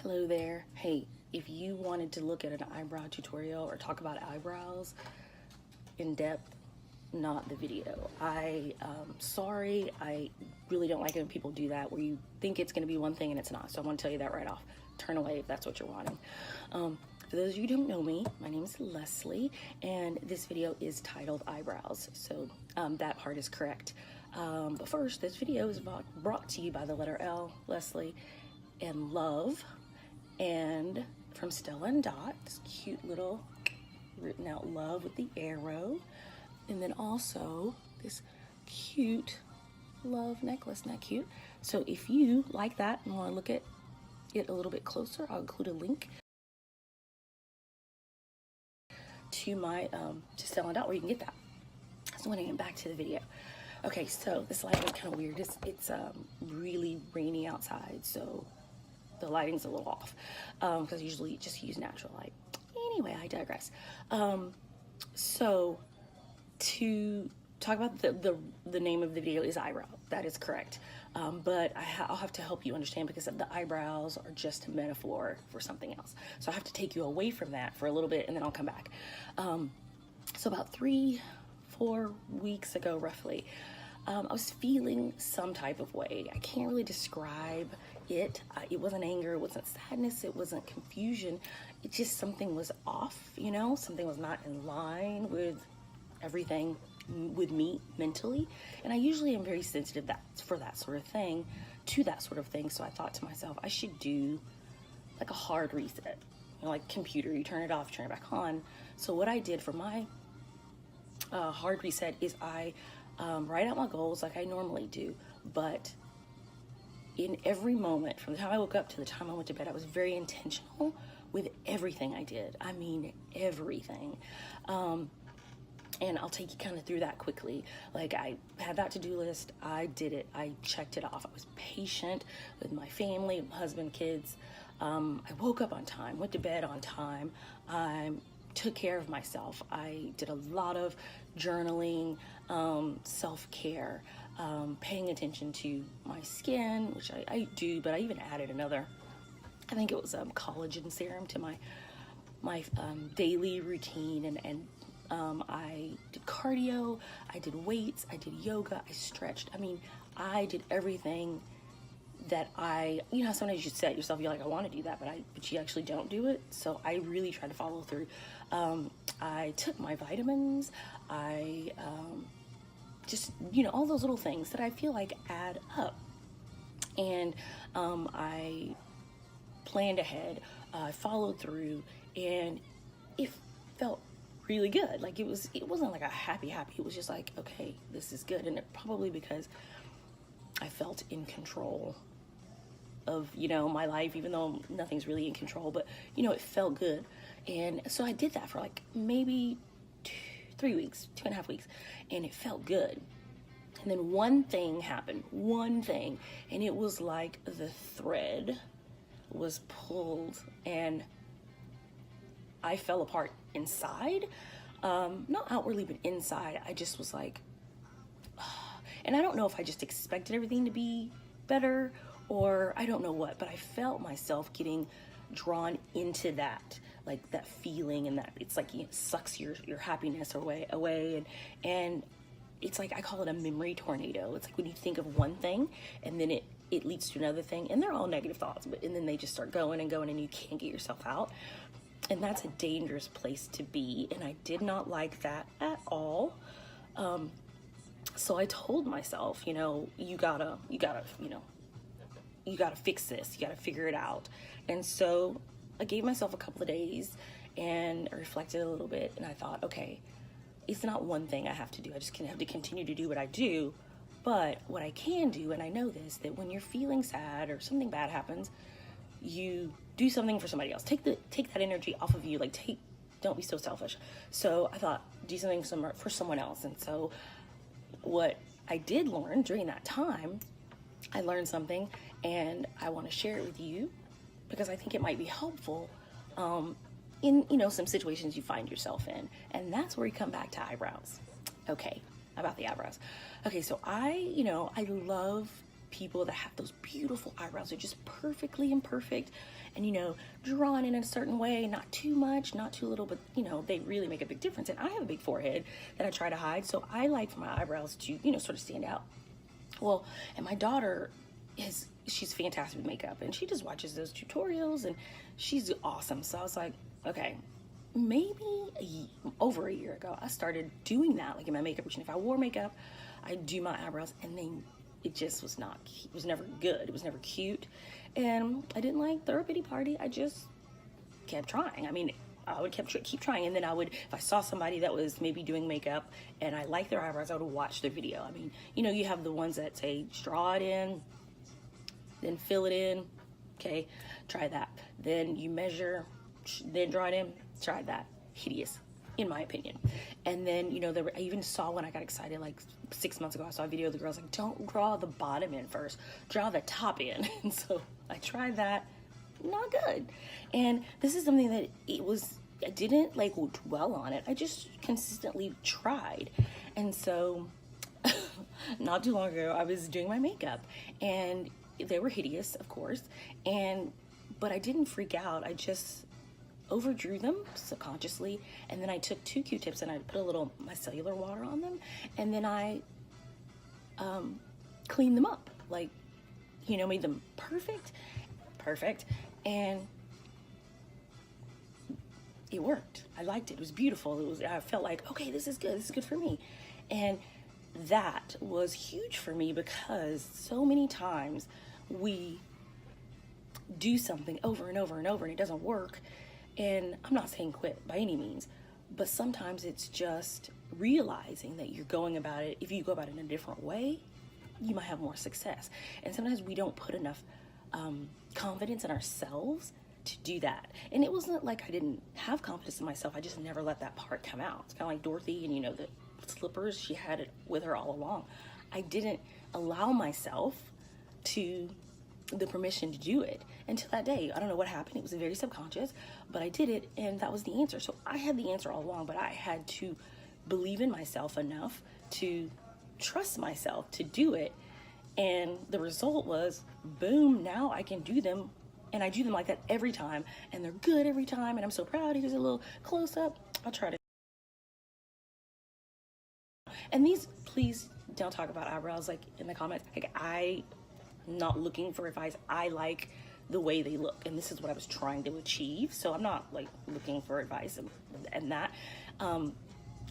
Hello there. Hey, if you wanted to look at an eyebrow tutorial or talk about eyebrows in depth, not the video. Sorry, I really don't like it when people do that, where you think it's gonna be one thing and it's not. So I wanna tell you that right off. Turn away if that's what you're wanting. For those of you who don't know me, my name is Leslie, and this video is titled Eyebrows. So that part is correct. But first, this video is brought to you by the letter L, Leslie, and love, and from Stella and Dot, this cute little written out love with the arrow, and then also this cute love necklace. Isn't that cute? So if you like that and want to look at it a little bit closer, I'll include a link to my to Stella and Dot where you can get that. So when I get back to the video. Okay, so this lighting is kind of weird. It's really rainy outside, so the lighting's a little off because I usually just use natural light. Anyway, I digress. So to talk about the name of the video is eyebrow. That is correct. But I'll have to help you understand because the eyebrows are just a metaphor for something else. So I have to take you away from that for a little bit and then I'll come back. So about 3-4 weeks ago, roughly, I was feeling some type of way. I can't really describe it. It wasn't anger, it wasn't sadness, it wasn't confusion. It just, something was off, you know? Something was not in line with everything with me mentally. And I usually am very sensitive for that sort of thing, to that sort of thing. So I thought to myself, I should do like a hard reset. You know, like computer, you turn it off, turn it back on. So what I did for my hard reset is I write out my goals like I normally do, but in every moment, from the time I woke up to the time I went to bed, I was very intentional with everything I did. I mean, everything. And I'll take you kind of through that quickly. Like, I had that to-do list, I did it, I checked it off. I was patient with my family, my husband, kids. I woke up on time, went to bed on time. I took care of myself. I did a lot of journaling, self-care, paying attention to my skin, which I do, but I even added another, I think it was collagen serum to my daily routine, and I did cardio, I did weights, I did yoga, I stretched. I mean, I did everything that you know, sometimes you set yourself, you're like, I want to do that, but you actually don't do it. So I really try to follow through. I took my vitamins, I just, you know, all those little things that I feel like add up. And I planned ahead, I followed through, and it felt really good. Like, it wasn't like a happy, it was just like, okay, this is good. And it probably because I felt in control of, you know, my life, even though nothing's really in control, but, you know, it felt good. And so I did that for like maybe 3 weeks, 2.5 weeks, and it felt good. And then one thing happened, and it was like the thread was pulled and I fell apart inside. Not outwardly, but inside. I just was like, and I don't know if I just expected everything to be better or I don't know what, but I felt myself getting drawn into that, like that feeling, and that it's like it sucks your happiness away, and it's like, I call it a memory tornado. It's like when you think of one thing and then it leads to another thing, and they're all negative thoughts, and then they just start going and going and you can't get yourself out. And that's a dangerous place to be, and I did not like that at all. So I told myself, you know, you gotta fix this, you gotta figure it out. And so I gave myself a couple of days and I reflected a little bit, and I thought, okay, it's not one thing I have to do. I just have to continue to do what I do. But what I can do, and I know this, that when you're feeling sad or something bad happens, you do something for somebody else. Take that energy off of you. Like, don't be so selfish. So I thought, do something for someone else. And so what I did learn during that time, I learned something, and I want to share it with you because I think it might be helpful in, you know, some situations you find yourself in. And that's where you come back to eyebrows. Okay, about the eyebrows. Okay, so I love people that have those beautiful eyebrows. They're just perfectly imperfect and, you know, drawn in a certain way, not too much, not too little, but, you know, they really make a big difference. And I have a big forehead that I try to hide, so I like for my eyebrows to, you know, sort of stand out. Well, and my daughter she's fantastic with makeup, and she just watches those tutorials, and she's awesome. So I was like, okay, maybe over a year ago, I started doing that, like in my makeup routine. If I wore makeup, I'd do my eyebrows, and then it just was not, it was never good. It was never cute. And I didn't like throw a pity party. I just kept trying. I mean, I would keep trying, and then I would, if I saw somebody that was maybe doing makeup and I liked their eyebrows, I would watch their video. I mean, you know, you have the ones that say draw it in, then fill it in. Okay, try that. Then you measure, then draw it in. Try that. Hideous, in my opinion. And then, you know, I even saw, when I got excited, like 6 months ago, I saw a video of the girls like, don't draw the bottom in first, draw the top in. And so I tried that. Not good. And this is something that I didn't like dwell on it. I just consistently tried. And so not too long ago, I was doing my makeup, and they were hideous, of course. But I didn't freak out. I just overdrew them subconsciously. And then I took 2 Q-tips and I put a little micellar water on them. And then I cleaned them up, like, you know, made them perfect. And it worked. I liked it. It was beautiful. I felt like, okay, this is good. This is good for me. And that was huge for me, because so many times we do something over and over and over and it doesn't work. And I'm not saying quit by any means, but sometimes it's just realizing that you're going about it. If you go about it in a different way, you might have more success. And sometimes we don't put enough confidence in ourselves to do that. And it wasn't like I didn't have confidence in myself. I just never let that part come out. It's kind of like Dorothy and, you know, the slippers. She had it with her all along. I didn't allow myself the permission to do it until that day. I don't know what happened. It was very subconscious, but I did it, and that was the answer. So I had the answer all along, but I had to believe in myself enough to trust myself to do it. And the result was, boom, now I can do them. And I do them like that every time, and they're good every time. And I'm so proud. Here's a little close up. I'll try to. And these, please don't talk about eyebrows like in the comments. Like, I'm not looking for advice. I like the way they look, and this is what I was trying to achieve. So I'm not like looking for advice and that.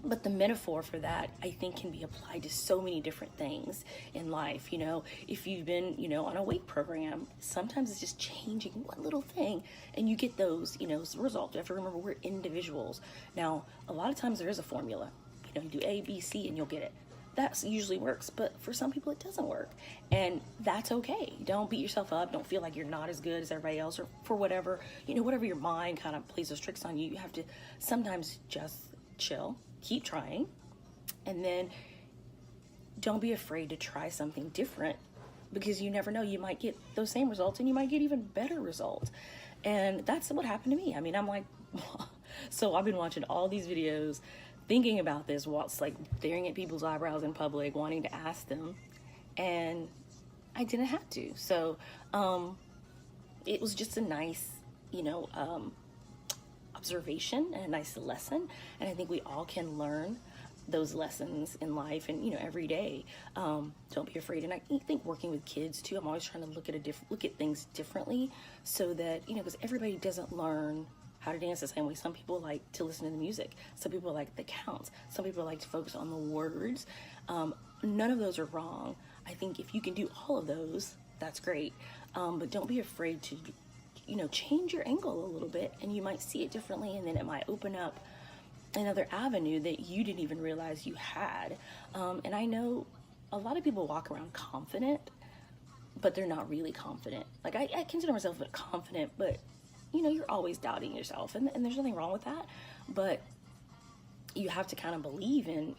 But the metaphor for that, I think, can be applied to so many different things in life. You know, if you've been, you know, on a weight program, sometimes it's just changing one little thing and you get those, you know, results. You have to remember, we're individuals. Now, a lot of times there is a formula. You know, you do A, B, C, and you'll get it. That usually works, but for some people it doesn't work. And that's okay. Don't beat yourself up. Don't feel like you're not as good as everybody else, or for whatever, you know, whatever your mind kind of plays those tricks on you. You have to sometimes just chill. Keep trying, and then don't be afraid to try something different, because you never know, you might get those same results and you might get even better results. And that's what happened to me. I mean, I'm like, so I've been watching all these videos, thinking about this, whilst like staring at people's eyebrows in public, wanting to ask them, and I didn't have to. So it was just a nice, you know, observation and a nice lesson. And I think we all can learn those lessons in life, and, you know, every day. Don't be afraid. And I think working with kids too, I'm always trying to look at things differently, so that, you know, because everybody doesn't learn how to dance the same way. Some people like to listen to the music. Some people like the counts. Some people like to focus on the words. None of those are wrong. I think if you can do all of those, that's great. But don't be afraid to, you know, change your angle a little bit, and you might see it differently, and then it might open up another avenue that you didn't even realize you had. And I know a lot of people walk around confident, but they're not really confident. Like, I consider myself confident, but, you know, you're always doubting yourself, and there's nothing wrong with that. But you have to kind of believe in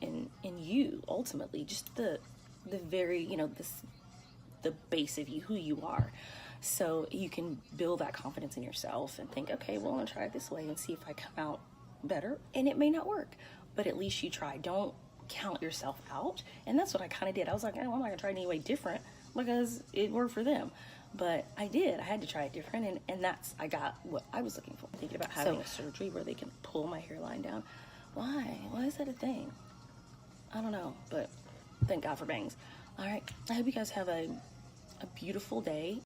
you, ultimately, just the very, you know, the base of you, who you are. So you can build that confidence in yourself and think, okay, well, I'm gonna try it this way and see if I come out better. And it may not work, but at least you try. Don't count yourself out. And that's what I kind of did. I was like, oh, I'm not gonna try it any way different. because it worked for them. But I did. I had to try it different, and that's, I got what I was looking for. Thinking about having a surgery where they can pull my hairline down. Why? Why is that a thing? I don't know, but thank God for bangs. All right. I hope you guys have a beautiful day.